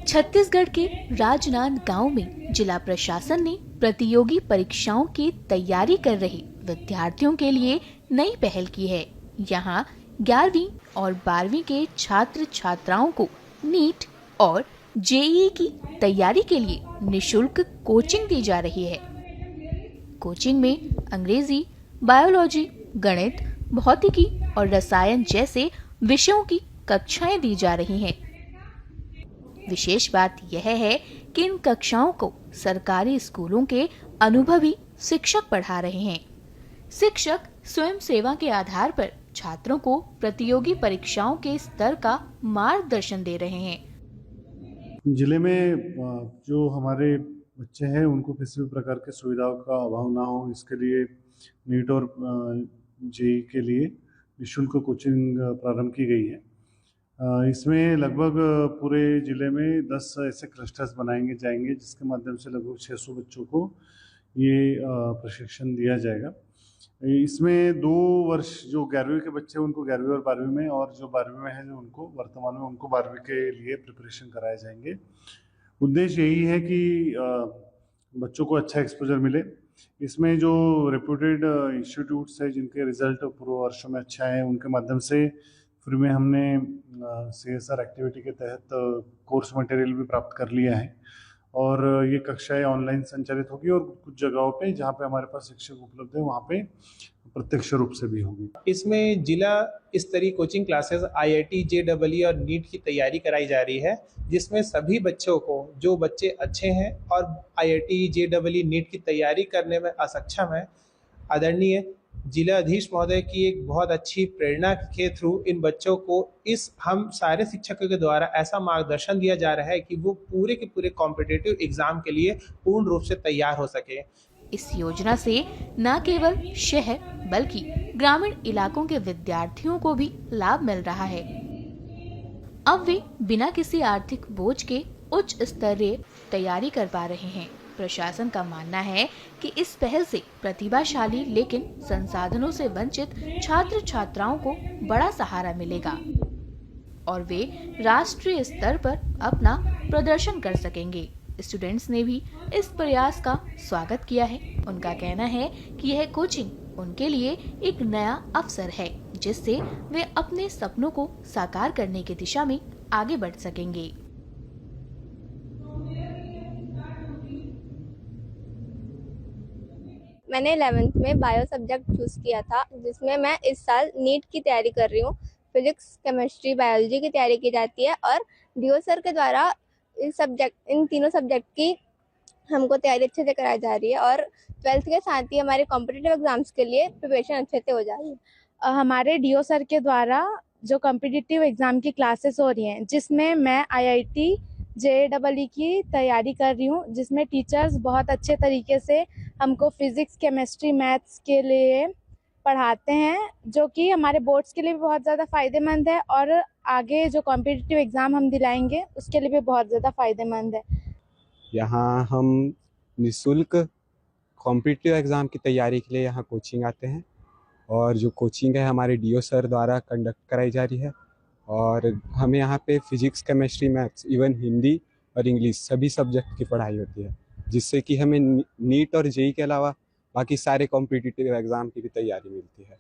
छत्तीसगढ़ के राजनांदगांव में जिला प्रशासन ने प्रतियोगी परीक्षाओं की तैयारी कर रहे विद्यार्थियों के लिए नई पहल की है। यहाँ 11वीं और 12वीं के छात्र छात्राओं को नीट और जेईई की तैयारी के लिए निशुल्क कोचिंग दी जा रही है। कोचिंग में अंग्रेजी, बायोलॉजी, गणित, भौतिकी और रसायन जैसे विषयों की कक्षाएं दी जा रही हैं। विशेष बात यह है कि इन कक्षाओं को सरकारी स्कूलों के अनुभवी शिक्षक पढ़ा रहे हैं। शिक्षक स्वयं सेवा के आधार पर छात्रों को प्रतियोगी परीक्षाओं के स्तर का मार्गदर्शन दे रहे हैं। जिले में जो हमारे बच्चे हैं उनको किसी भी प्रकार के सुविधाओं का अभाव ना हो, इसके लिए नीट और जेईई के लिए निःशुल्क कोचिंग प्रारंभ की गई है। इसमें लगभग पूरे ज़िले में 10 ऐसे क्लस्टर्स बनाएंगे जाएंगे जिसके माध्यम से लगभग 600 बच्चों को ये प्रशिक्षण दिया जाएगा। इसमें 2 वर्ष जो 11वीं के बच्चे हैं उनको 11वीं और 12वीं में, और जो 12वीं में है जो उनको वर्तमान में उनको 12वीं के लिए प्रिपरेशन कराए जाएंगे। उद्देश्य यही है कि बच्चों को अच्छा एक्सपोजर मिले। इसमें जो रेप्यूटेड इंस्टीट्यूट्स हैं जिनके रिजल्ट पूर्व वर्षों में अच्छे आए हैं उनके माध्यम से फ्री में हमने CSR एक्टिविटी के तहत कोर्स मटेरियल भी प्राप्त कर लिया है और ये कक्षाएं ऑनलाइन संचालित होगी और कुछ जगहों पे जहाँ पे हमारे पास शिक्षक उपलब्ध है वहाँ पे प्रत्यक्ष रूप से भी होगी। इसमें जिला स्तरीय कोचिंग क्लासेस IIT JEE और नीट की तैयारी कराई जा रही है, जिसमें सभी बच्चों को, जो बच्चे अच्छे हैं और IIT JEE नीट की तैयारी करने में असक्षम है, आदरणीय जिलाधीश महोदय की एक बहुत अच्छी प्रेरणा के थ्रू इन बच्चों को इस हम सारे शिक्षकों के द्वारा ऐसा मार्गदर्शन दिया जा रहा है कि वो पूरे के पूरे कॉम्पिटिटिव एग्जाम के लिए पूर्ण रूप से तैयार हो सके। इस योजना से न केवल शहर बल्कि ग्रामीण इलाकों के विद्यार्थियों को भी लाभ मिल रहा है। अब वे बिना किसी आर्थिक बोझ के उच्च स्तरीय तैयारी कर पा रहे हैं। प्रशासन का मानना है कि इस पहल से प्रतिभाशाली लेकिन संसाधनों से वंचित छात्र छात्राओं को बड़ा सहारा मिलेगा और वे राष्ट्रीय स्तर पर अपना प्रदर्शन कर सकेंगे। स्टूडेंट्स ने भी इस प्रयास का स्वागत किया है। उनका कहना है कि यह कोचिंग उनके लिए एक नया अवसर है जिससे वे अपने सपनों को साकार करने की दिशा में आगे बढ़ सकेंगे। मैंने 11th में बायो सब्जेक्ट चूज़ किया था, जिसमें मैं इस साल नीट की तैयारी कर रही हूँ। फिजिक्स, केमिस्ट्री, बायोलॉजी की तैयारी की जाती है और DO सर के द्वारा इन तीनों सब्जेक्ट की हमको तैयारी अच्छे से कराई जा रही है और 12th के साथ ही हमारे कॉम्पिटिटिव एग्जाम्स के लिए प्रिपरेशन अच्छे से हो जा रही है। हमारे DO सर के द्वारा जो कॉम्पिटिटिव एग्ज़ाम की क्लासेस हो रही हैं, जिसमें मैं IIT JEE की तैयारी कर रही हूँ, जिसमें टीचर्स बहुत अच्छे तरीके से हमको फिज़िक्स, केमिस्ट्री, मैथ्स के लिए पढ़ाते हैं, जो कि हमारे बोर्ड्स के लिए भी बहुत ज़्यादा फ़ायदेमंद है और आगे जो कॉम्पिटिटिव एग्ज़ाम हम दिलाएंगे उसके लिए भी बहुत ज़्यादा फ़ायदेमंद है। यहाँ हम निःशुल्क कॉम्पिटिटिव एग्ज़ाम की तैयारी के लिए यहाँ कोचिंग आते हैं और जो कोचिंग है हमारे DO सर द्वारा कंडक्ट कराई जा रही है और हमें यहाँ पे physics, chemistry, maths, even Hindi और इंग्लिश सभी सब्जेक्ट की पढ़ाई होती है, जिससे कि हमें नीट और जेईई के अलावा बाकी सारे कॉम्पिटिटिव एग्ज़ाम की भी तैयारी मिलती है।